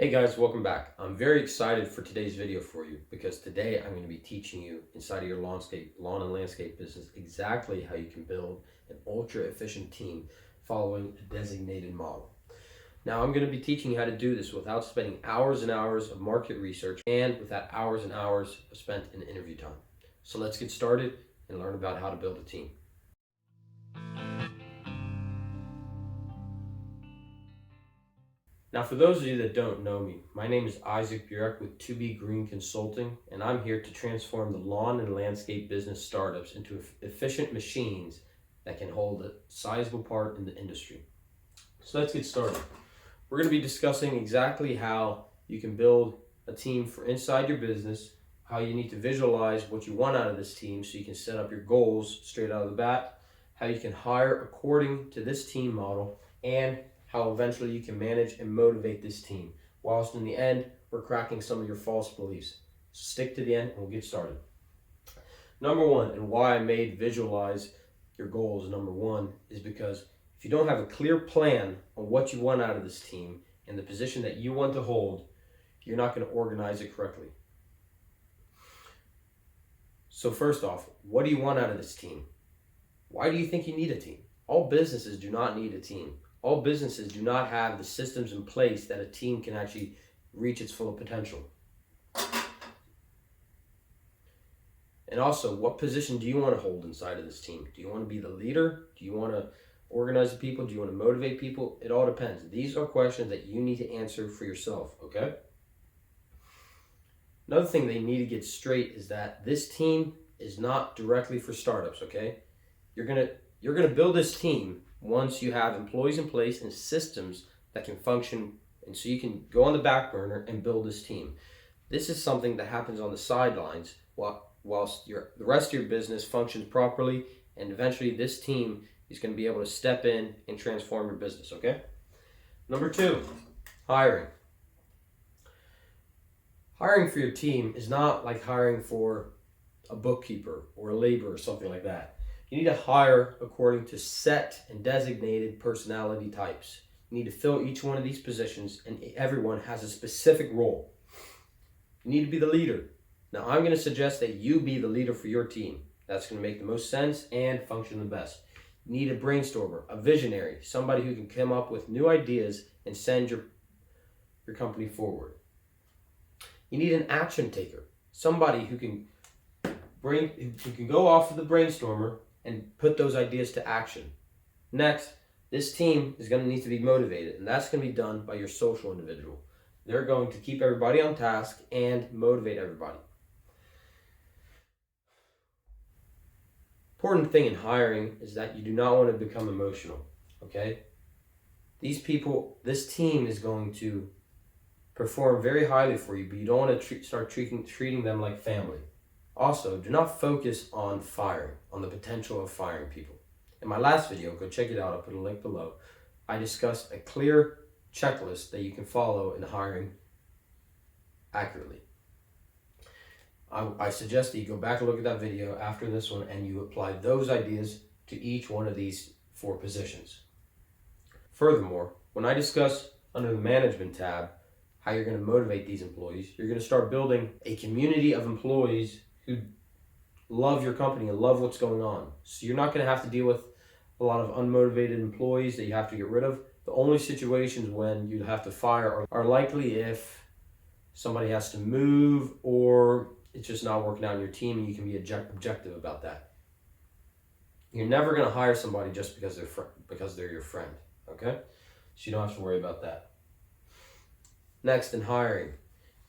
Hey guys, welcome back. I'm very excited for today's video for you because today I'm going to be teaching you inside of your lawn and landscape business exactly how you can build an ultra efficient team following a designated model. Now I'm going to be teaching you how to do this without spending hours and hours of market research and without hours and hours spent in interview time. So let's get started and learn about how to build a team. Now, for those of you that don't know me, my name is IsakBurak with 2B Green Consulting, and I'm here to transform the lawn and landscape business startups into efficient machines that can hold a sizable part in the industry. So let's get started. We're going to be discussing exactly how you can build a team for inside your business, how you need to visualize what you want out of this team so you can set up your goals straight out of the bat, how you can hire according to this team model, and how eventually you can manage and motivate this team, whilst in the end, we're cracking some of your false beliefs. Stick to the end and we'll get started. Number one, and why I made visualize your goals number one, is because if you don't have a clear plan on what you want out of this team and the position that you want to hold, you're not going to organize it correctly. So first off, what do you want out of this team? Why do you think you need a team? All businesses do not need a team. All businesses do not have the systems in place that a team can actually reach its full potential. And also, what position do you want to hold inside of this team? Do you want to be the leader? Do you want to organize the people? Do you want to motivate people? It all depends. These are questions that you need to answer for yourself, okay? Another thing they need to get straight is that this team is not directly for startups, okay? You're gonna build this team once you have employees in place and systems that can function, and so you can go on the back burner and build this team. This is something that happens on the sidelines whilst the rest of your business functions properly, and eventually this team is going to be able to step in and transform your business, okay? Number two, hiring. Hiring for your team is not like hiring for a bookkeeper or a laborer or something like that. You need to hire according to set and designated personality types. You need to fill each one of these positions, and everyone has a specific role. You need to be the leader. Now, I'm going to suggest that you be the leader for your team. That's going to make the most sense and function the best. You need a brainstormer, a visionary, somebody who can come up with new ideas and send your company forward. You need an action taker, somebody who can go off of the brainstormer and put those ideas to action. Next, this team is going to need to be motivated, and that's going to be done by your social individual. They're going to keep everybody on task and motivate everybody. Important thing in hiring is that you do not want to become emotional, okay? This team is going to perform very highly for you, but you don't want to start treating them like family. Also, do not focus on the potential of firing people. In my last video, go check it out, I'll put a link below. I discussed a clear checklist that you can follow in hiring accurately. I suggest that you go back and look at that video after this one and you apply those ideas to each one of these 4 positions. Furthermore, when I discuss under the management tab how you're going to motivate these employees, you're going to start building a community of employees who love your company and love what's going on. So you're not going to have to deal with a lot of unmotivated employees that you have to get rid of. The only situations when you'd have to fire are likely if somebody has to move or it's just not working out in your team, and you can be objective about that. You're never going to hire somebody just because they're your friend, okay? So you don't have to worry about that. Next, in hiring,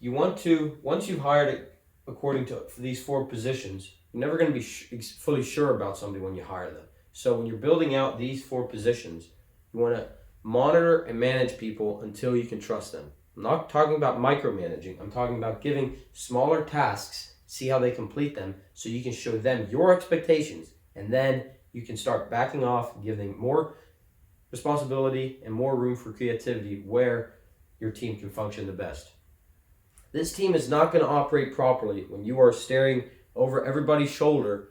once you've hired it according to these 4 positions, you're never going to be fully sure about somebody when you hire them. So when you're building out these 4 positions, you want to monitor and manage people until you can trust them. I'm not talking about micromanaging. I'm talking about giving smaller tasks, see how they complete them, so you can show them your expectations, and then you can start backing off and giving more responsibility and more room for creativity where your team can function the best. This team is not going to operate properly when you are staring over everybody's shoulder,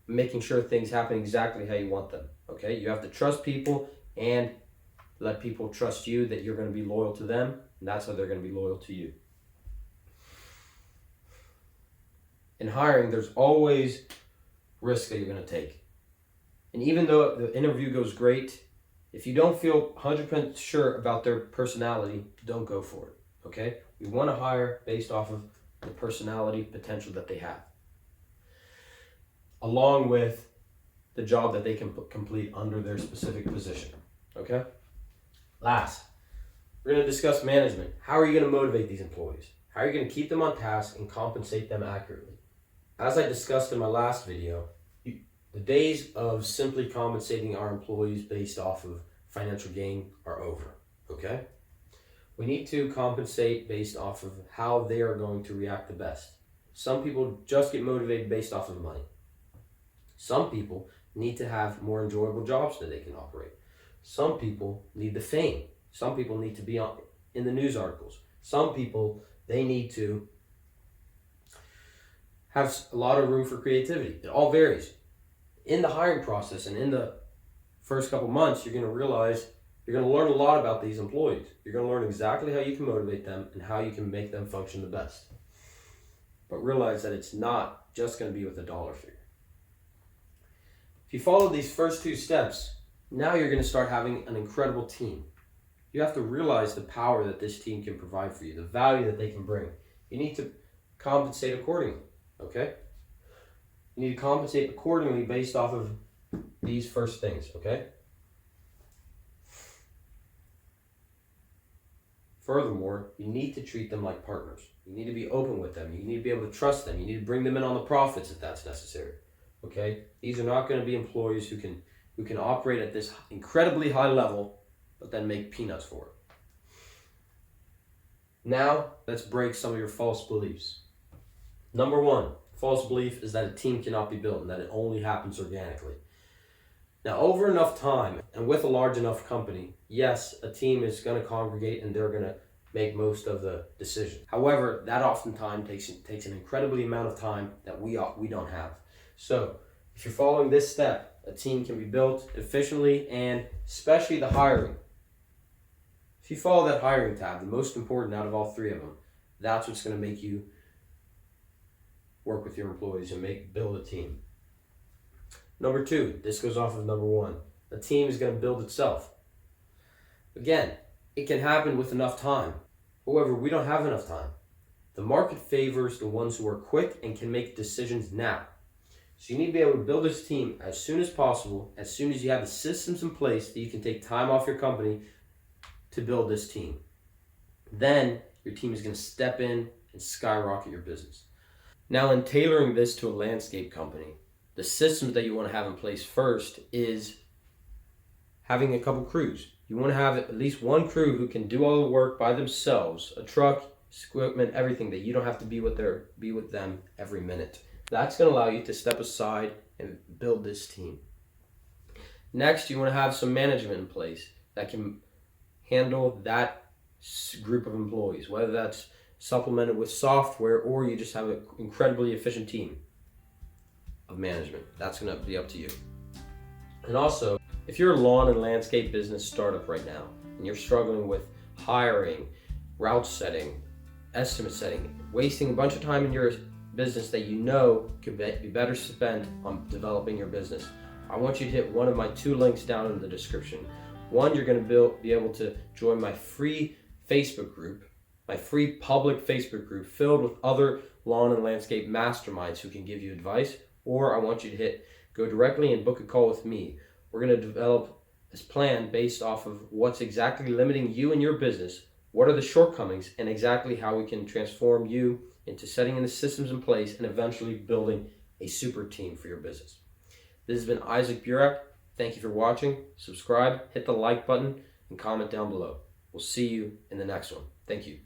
making sure things happen exactly how you want them, okay? You have to trust people and let people trust you that you're going to be loyal to them. and that's how they're going to be loyal to you. In hiring, there's always risk that you're going to take. And even though the interview goes great, if you don't feel 100% sure about their personality, don't go for it, okay? We want to hire based off of the personality potential that they have, along with the job that they can complete under their specific position, okay? Last, we're going to discuss management. How are you going to motivate these employees? How are you going to keep them on task and compensate them accurately? As I discussed in my last video, the days of simply compensating our employees based off of financial gain are over, okay? We need to compensate based off of how they are going to react the best. Some people just get motivated based off of money. Some people need to have more enjoyable jobs that they can operate. Some people need the fame. Some people need to be in the news articles. Some people, they need to have a lot of room for creativity. It all varies. In the hiring process and in the first couple months, you're going to realize you're going to learn a lot about these employees. You're going to learn exactly how you can motivate them and how you can make them function the best. But realize that it's not just going to be with a dollar figure. If you follow these first two steps, now you're going to start having an incredible team. You have to realize the power that this team can provide for you, the value that they can bring. You need to compensate accordingly, okay? You need to compensate accordingly based off of these first things, okay? Furthermore, you need to treat them like partners. You need to be open with them. You need to be able to trust them. You need to bring them in on the profits if that's necessary, okay? These are not going to be employees who can operate at this incredibly high level but then make peanuts for it. Now, let's break some of your false beliefs. Number one, false belief is that a team cannot be built and that it only happens organically. Now, over enough time and with a large enough company, yes, a team is going to congregate and they're going to make most of the decision. However, that oftentimes takes an incredibly amount of time that we don't have. So, if you're following this step, a team can be built efficiently, and especially the hiring. If you follow that hiring tab, the most important out of all three of them, that's what's going to make you work with your employees and build a team. Number two, this goes off of number one. A team is going to build itself. Again, it can happen with enough time. However, we don't have enough time. The market favors the ones who are quick and can make decisions now. So you need to be able to build this team as soon as possible, as soon as you have the systems in place that you can take time off your company to build this team. Then your team is going to step in and skyrocket your business. Now, in tailoring this to a landscape company, the systems that you want to have in place first is having a couple crews. You want to have at least one crew who can do all the work by themselves, a truck, equipment, everything, that you don't have to be with them every minute. That's going to allow you to step aside and build this team. Next, you want to have some management in place that can handle that group of employees, whether that's supplemented with software or you just have an incredibly efficient team of management. That's going to be up to you. And also, if you're a lawn and landscape business startup right now and you're struggling with hiring, route setting, estimate setting, wasting a bunch of time in your business that you know could be better spent on developing your business, I want you to hit one of my two links down in the description. One, you're going to be able to join my free Facebook group, my free public Facebook group filled with other lawn and landscape masterminds who can give you advice. Or I want you to go directly and book a call with me. We're going to develop this plan based off of what's exactly limiting you and your business, what are the shortcomings, and exactly how we can transform you into setting in the systems in place and eventually building a super team for your business. This has been IsakBurak. Thank you for watching. Subscribe, hit the like button, and comment down below. We'll see you in the next one. Thank you.